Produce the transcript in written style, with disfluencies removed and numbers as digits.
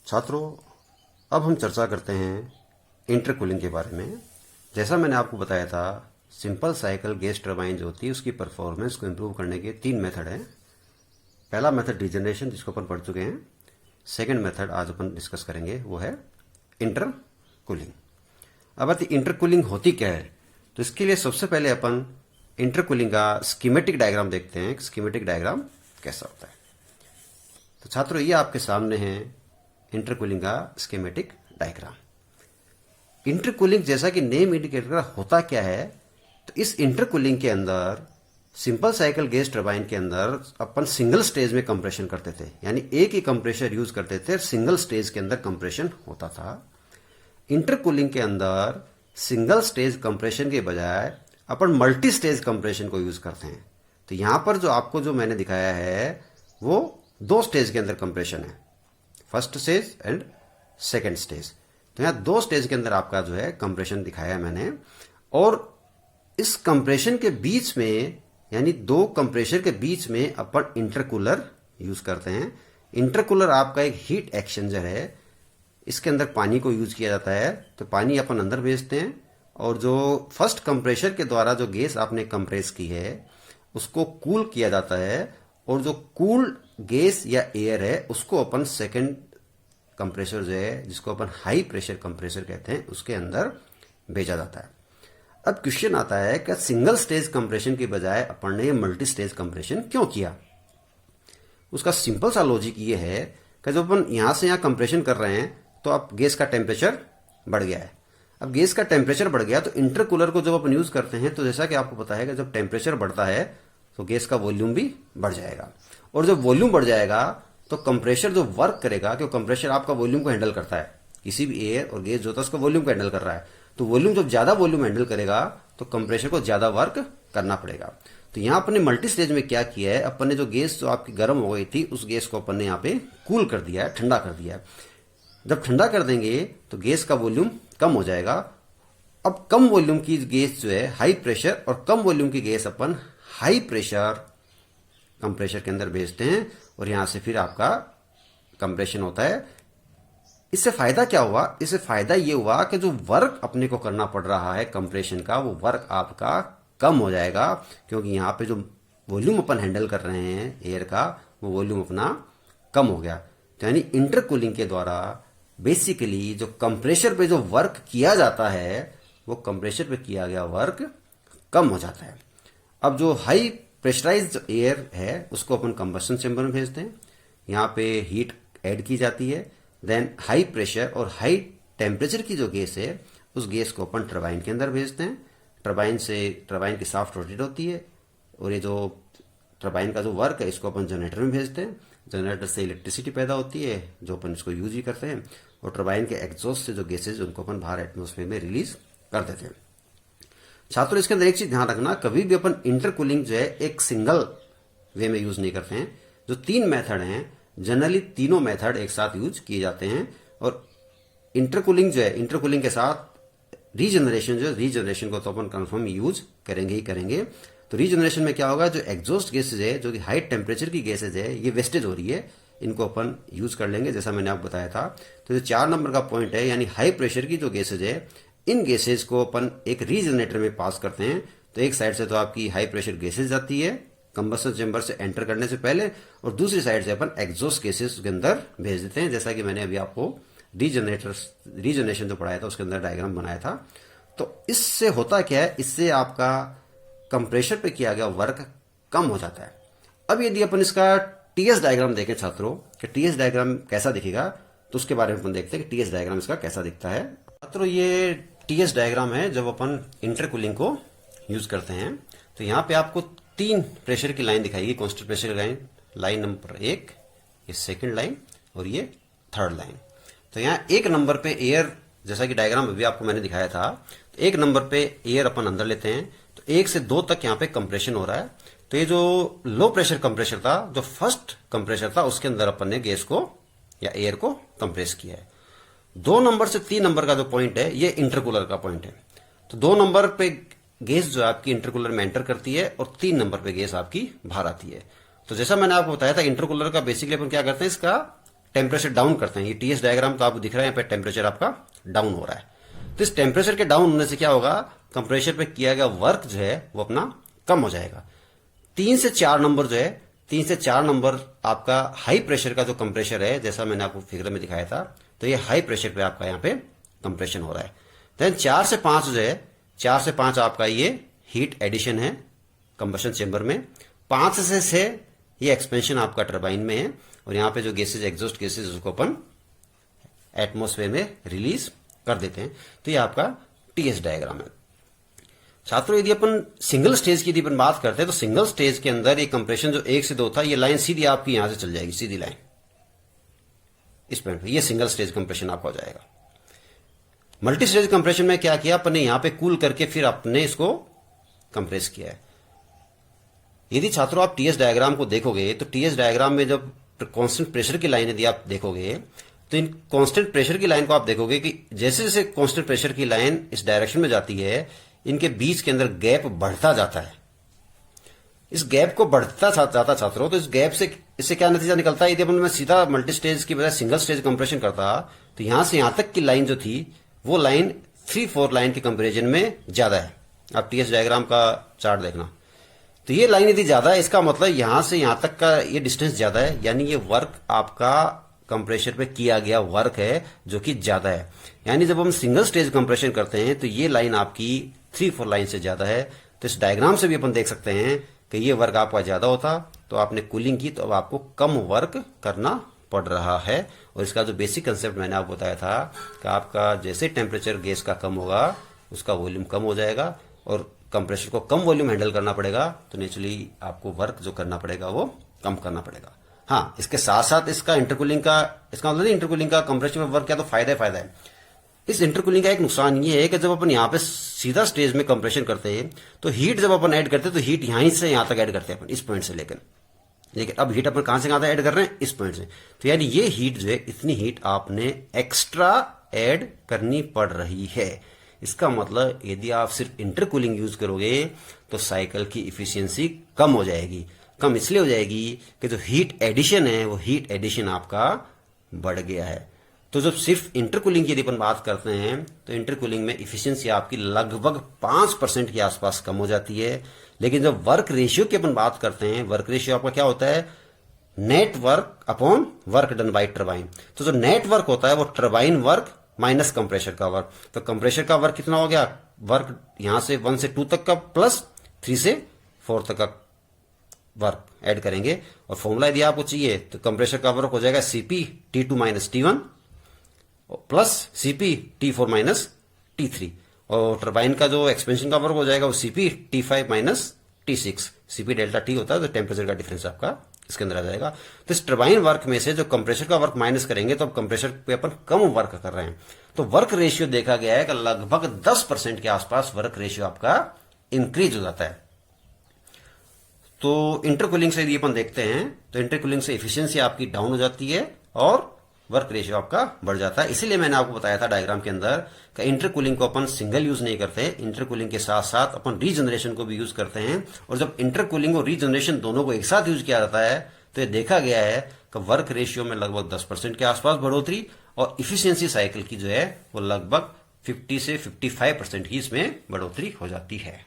छात्रों, अब हम चर्चा करते हैं इंटरकूलिंग के बारे में। जैसा मैंने आपको बताया था, सिंपल साइकिल गैस टरबाइन जो होती है उसकी परफॉर्मेंस को इम्प्रूव करने के 3 मेथड हैं। पहला मेथड रीजनरेशन, जिसको अपन पढ़ चुके हैं। सेकंड मेथड आज अपन डिस्कस करेंगे, वो है इंटरकूलिंग। अब आती इंटरकूलिंग होती क्या है, तो इसके लिए सबसे पहले अपन इंटरकूलिंग का स्कीमेटिक डायग्राम देखते हैं। स्कीमेटिक डायग्राम कैसा होता है। तो छात्रों, ये आपके सामने है इंटरकूलिंग का स्कीमेटिक डायग्राम। इंटरकूलिंग जैसा कि नेम इंडिकेटर का होता क्या है, तो इस इंटरकूलिंग के अंदर सिंपल साइकिल गैस टरबाइन के अंदर अपन सिंगल स्टेज में कंप्रेशन करते थे, यानी एक ही कंप्रेसर यूज करते थे, सिंगल स्टेज के अंदर कंप्रेशन होता था। इंटरकूलिंग के अंदर सिंगल स्टेज कंप्रेशन के बजाय अपन मल्टी स्टेज कंप्रेशन को यूज करते हैं। तो यहां पर जो आपको जो मैंने दिखाया है वो 2 स्टेज के अंदर कंप्रेशन है, first stage and second stage. तो यहां 2 स्टेज के अंदर आपका जो है कंप्रेशन दिखाया है मैंने। और इस कंप्रेशन के बीच में, यानी 2 कंप्रेसर के बीच में अपन इंटरकूलर यूज करते हैं। इंटरकूलर आपका एक हीट एक्सचेंजर है। इसके अंदर पानी को यूज किया जाता है, तो पानी अपन अंदर भेजते हैं और जो फर्स्ट कंप्रेसर के द्वारा जो गैस आपने कंप्रेस की है उसको कूल किया जाता है, और जो कूल गैस या एयर है उसको अपन सेकंड कंप्रेसर जो है, जिसको अपन हाई प्रेशर कंप्रेसर कहते हैं, उसके अंदर भेजा जाता है। अब क्वेश्चन आता है कि सिंगल स्टेज कंप्रेशन के बजाय अपन ने मल्टी स्टेज कंप्रेशन क्यों किया। उसका सिंपल सा लॉजिक ये है कि जब अपन यहां से यहां कंप्रेशन कर रहे हैं तो अब गैस का टेम्परेचर बढ़ गया है। अब गैस का टेम्परेचर बढ़ गया तो इंटरकूलर को जब अपन यूज करते हैं तो जैसा कि आपको पता है कि जब टेम्परेचर बढ़ता है तो गैस का वॉल्यूम भी बढ़ जाएगा, और जब वॉल्यूम बढ़ जाएगा तो कंप्रेसर जो वर्क करेगा, क्योंकि कंप्रेसर आपका वॉल्यूम को हैंडल करता है, किसी भी एयर और गैस जो होता है उसका वॉल्यूम को हैंडल कर रहा है, तो वॉल्यूम जब ज्यादा वॉल्यूम हैंडल करेगा तो कंप्रेसर को ज्यादा वर्क करना पड़ेगा। तो यहां अपन ने मल्टी स्टेज में क्या किया है, अपन ने जो गैस जो आपकी गर्म हो गई थी उस गैस को अपन ने यहाँ पे कूल कर दिया है, ठंडा कर दिया है। जब ठंडा कर देंगे तो गैस का वॉल्यूम कम हो जाएगा। अब कम वॉल्यूम की गैस जो है हाई प्रेशर, और कम वॉल्यूम की गैस अपन हाई प्रेशर कंप्रेसर के अंदर भेजते हैं, और यहां से फिर आपका कंप्रेशन होता है। इससे फायदा क्या हुआ, इससे फायदा ये हुआ कि जो वर्क अपने को करना पड़ रहा है कंप्रेशन का, वो वर्क आपका कम हो जाएगा, क्योंकि यहां पे जो वॉल्यूम अपन हैंडल कर रहे हैं एयर का, वो वॉल्यूम अपना कम हो गया। तो यानी इंटरकूलिंग के द्वारा बेसिकली जो कंप्रेसर पे जो वर्क किया जाता है वो कंप्रेसर पे किया गया वर्क कम हो जाता है। अब जो हाई प्रेशराइज्ड एयर है उसको अपन कंबशन चेंबर में भेजते हैं, यहाँ पे हीट ऐड की जाती है। देन हाई प्रेशर और हाई टेम्परेचर की जो गैस है उस गैस को अपन टरबाइन के अंदर भेजते हैं। टरबाइन की शाफ्ट रोटेट होती है, और ये जो टरबाइन का जो वर्क है इसको अपन जनरेटर में भेजते हैं। जनरेटर से इलेक्ट्रिसिटी पैदा होती है जो अपन इसको यूज ही करते हैं, और टरबाइन के एग्जॉस्ट से जो गैसेज उनको अपन बाहर एटमोस्फेयर में रिलीज कर देते हैं। छात्रों, इसके अंदर एक चीज ध्यान रखना, कभी भी अपन इंटरकूलिंग जो है एक सिंगल वे में यूज नहीं करते हैं। जो 3 मेथड हैं, जनरली तीनों मेथड एक साथ यूज किए जाते हैं। और इंटरकूलिंग जो है, इंटरकूलिंग के साथ रीजनरेशन जो है, रीजनरेशन को तो अपन कंफर्म यूज करेंगे ही करेंगे। तो रीजनरेशन में क्या होगा, जो एग्जॉस्ट गैसेज है, जो कि हाई टेम्परेचर की गैसेज है, ये वेस्टेज हो रही है, इनको अपन यूज कर लेंगे जैसा मैंने आपको बताया था। तो जो 4 नंबर का पॉइंट है, यानी हाई प्रेशर की जो गैसेज है, इन गैसेज को अपन एक रीजनरेटर में पास करते हैं। तो एक साइड से तो आपकी हाई प्रेशर गैसेज जाती है कंबशन चेंबर से एंटर करने से पहले, और दूसरी साइड से अपन एग्जॉस्ट गैसेज के अंदर भेज देते हैं, जैसा कि मैंने अभी आपको रीजनरेशन जो पढ़ाया था उसके अंदर डायग्राम बनाया था। तो इससे होता क्या है, इससे आपका कंप्रेसर पे किया गया वर्क कम हो जाता है। अब यदि अपन इसका टीएस डायग्राम देखें छात्रों, कि टीएस डायग्राम कैसा दिखेगा, तो उसके बारे में अपन देखते हैं कि टीएस डायग्राम इसका कैसा दिखता है। छात्रों, ये टीएस डायग्राम है जब अपन इंटरकूलिंग को यूज करते हैं। तो यहाँ पे आपको 3 प्रेशर की लाइन दिखाएगी, constant pressure line, line number 1, ये सेकंड लाइन, और ये थर्ड लाइन। तो यहाँ 1 नंबर पे एयर, जैसा कि डायग्राम अभी आपको मैंने दिखाया था, तो 1 नंबर पे एयर अपन अंदर लेते हैं, तो 1 से 2 तक यहाँ पे कंप्रेशन हो रहा है। तो ये जो लो प्रेशर कंप्रेसर था, जो फर्स्ट कंप्रेसर था, उसके अंदर अपन ने गैस को या एयर को कंप्रेस किया है। 2 नंबर से 3 नंबर का जो पॉइंट है, ये इंटरकूलर का पॉइंट है। तो 2 नंबर पे गैस जो आपकी इंटरकूलर में एंटर करती है, और 3 नंबर पे गैस आपकी बाहर आती है। तो जैसा मैंने आपको बताया था, इंटरकूलर का बेसिकली अपन क्या करते हैं, इसका टेम्परेचर डाउन करते हैं, ये टीएस डायग्राम तो आपको दिख रहा है, यहाँ पे टेम्परेचर आपका डाउन हो रहा है। तो इस टेम्परेचर के डाउन होने से क्या होगा, कंप्रेसर पे किया गया वर्क जो है वो अपना कम हो जाएगा। 3 से 4 नंबर जो है, 3 से 4 नंबर आपका हाई प्रेशर का जो कंप्रेसर है, जैसा मैंने आपको फिगर में दिखाया था, तो ये हाई प्रेशर पे आपका यहाँ पे कंप्रेशन हो रहा है। देन 4 से 5 जो है, 4 से 5 आपका ये हीट एडिशन है कंबशन चेंबर में। 5 से 6 ये एक्सपेंशन आपका टरबाइन में है, और यहाँ पे जो गैसेज, एग्जॉस्ट गैसेज, उसको अपन एटमॉस्फेयर में रिलीज कर देते हैं। तो ये आपका टीएस डायग्राम है। छात्रों, यदि अपन सिंगल स्टेज की यदि अपन बात करते हैं, तो सिंगल स्टेज के अंदर ये कंप्रेशन जो 1 से 2 था, ये लाइन सीधी आपकी यहां से चल जाएगी, सीधी लाइन इस पॉइंट पे, ये सिंगल स्टेज कंप्रेशन आपका हो जाएगा। मल्टी स्टेज कंप्रेशन में क्या किया अपन ने, यहां पे कूल करके फिर आपने इसको कंप्रेस किया है। यदि छात्रों आप टीएस डायग्राम को देखोगे, तो टीएस डायग्राम में जब कांस्टेंट प्रेशर की लाइन यदि आप देखोगे, तो इन कांस्टेंट प्रेशर की लाइन को आप देखोगे कि जैसे जैसे कांस्टेंट प्रेशर की लाइन इस डायरेक्शन में जाती है, इनके बीच के अंदर गैप बढ़ता जाता है। इस गैप को बढ़ता जाता छात्रों, तो इस गैप से इससे क्या नतीजा निकलता है, यदि अपन मैं सीधा मल्टी स्टेज की बजाय सिंगल स्टेज कंप्रेशन करता, तो यहां से यहां तक की लाइन जो थी, वो लाइन 3-4 लाइन के कंपेरिजन में ज्यादा है। आप टीएस डायग्राम का चार्ट देखना, तो ये लाइन यदि ज्यादा है, इसका मतलब यहां से यहां तक का ये डिस्टेंस ज्यादा है, यानी ये वर्क आपका कंप्रेशर पे किया गया वर्क है जो कि ज्यादा है। यानी जब हम सिंगल स्टेज कंप्रेशन करते हैं, तो ये लाइन आपकी 3-4 लाइन से ज्यादा है। तो इस डायग्राम से भी अपन देख सकते हैं कि ये वर्क आपका ज्यादा होता, तो आपने कूलिंग की, तो अब आपको कम वर्क करना पड़ रहा है। और इसका जो बेसिक कंसेप्ट मैंने आपको बताया था कि आपका जैसे टेम्परेचर गैस का कम होगा, उसका वॉल्यूम कम हो जाएगा, और कंप्रेसर को कम वॉल्यूम हैंडल करना पड़ेगा, तो नेचुरली आपको वर्क जो करना पड़ेगा वो कम करना पड़ेगा। हाँ, इसके साथ साथ इसका इंटरकूलिंग का, इसका मतलब इंटरकूलिंग का कंप्रेसर में वर्क क्या, तो फायदा है। इस इंटरकूलिंग का एक नुकसान ये है कि जब अपन यहाँ पे सीधा स्टेज में कंप्रेशन करते हैं, तो हीट जब अपन ऐड करते हैं, तो हीट यहीं से यहां तक ऐड करते हैं अपन, इस पॉइंट से लेकर, लेकिन अब हीट अपन कहां से कहां तक ऐड कर रहे हैं, इस पॉइंट से। तो यानी ये हीट जो है, इतनी हीट आपने एक्स्ट्रा ऐड करनी पड़ रही है। इसका मतलब यदि आप सिर्फ इंटरकूलिंग यूज करोगे, तो साइकिल की इफिशियंसी कम हो जाएगी। कम इसलिए हो जाएगी कि जो हीट एडिशन है, वो हीट एडिशन आपका बढ़ गया है। तो जब सिर्फ इंटरकूलिंग की यदि अपन बात करते हैं, तो इंटरकूलिंग में इफिशियंसी आपकी लगभग 5% के आसपास कम हो जाती है। लेकिन जब वर्क रेशियो की अपन बात करते हैं, वर्क रेशियो आपका क्या होता है, net work upon work done by turbine. तो जो नेट वर्क होता है, वो टरबाइन वर्क माइनस कंप्रेसर का वर्क। तो कंप्रेसर का वर्क कितना हो गया, वर्क यहां से 1 से 2 तक का, प्लस 3 से 4 तक का वर्क ऐड करेंगे। और फॉर्मूला यदि आपको चाहिए, तो कंप्रेसर का वर्क हो जाएगा CP T2 minus T1 plus CP T4 minus T3, और टरबाइन का जो एक्सपेंशन का वर्क हो जाएगा वो CP T5 minus T6। CP delta T होता है, तो टेम्परेचर का डिफरेंस आपका इसके अंदर आ जाएगा। तो इस टरबाइन वर्क में से जो कंप्रेसर का वर्क माइनस करेंगे, तो अब कंप्रेसर पे अपन कम वर्क कर रहे हैं। तो वर्क रेशियो देखा गया है कि लगभग 10% के आसपास वर्क रेशियो आपका इंक्रीज हो जाता है। तो इंटरकूलिंग से यदि अपन देखते हैं, तो इंटरकूलिंग से एफिशिएंसी आपकी डाउन हो जाती है और वर्क रेशियो आपका बढ़ जाता है। इसीलिए मैंने आपको बताया था डायग्राम के अंदर कि इंटरकूलिंग को अपन सिंगल यूज नहीं करते, इंटरकूलिंग के साथ साथ अपन रीजनरेशन को भी यूज करते हैं। और जब इंटरकूलिंग और रीजनरेशन दोनों को एक साथ यूज किया जाता है, तो ये देखा गया है कि वर्क रेशियो में लगभग 10% के आसपास बढ़ोतरी, और इफिशियंसी साइकिल की जो है वो लगभग 50 से 55% की इसमें बढ़ोतरी हो जाती है।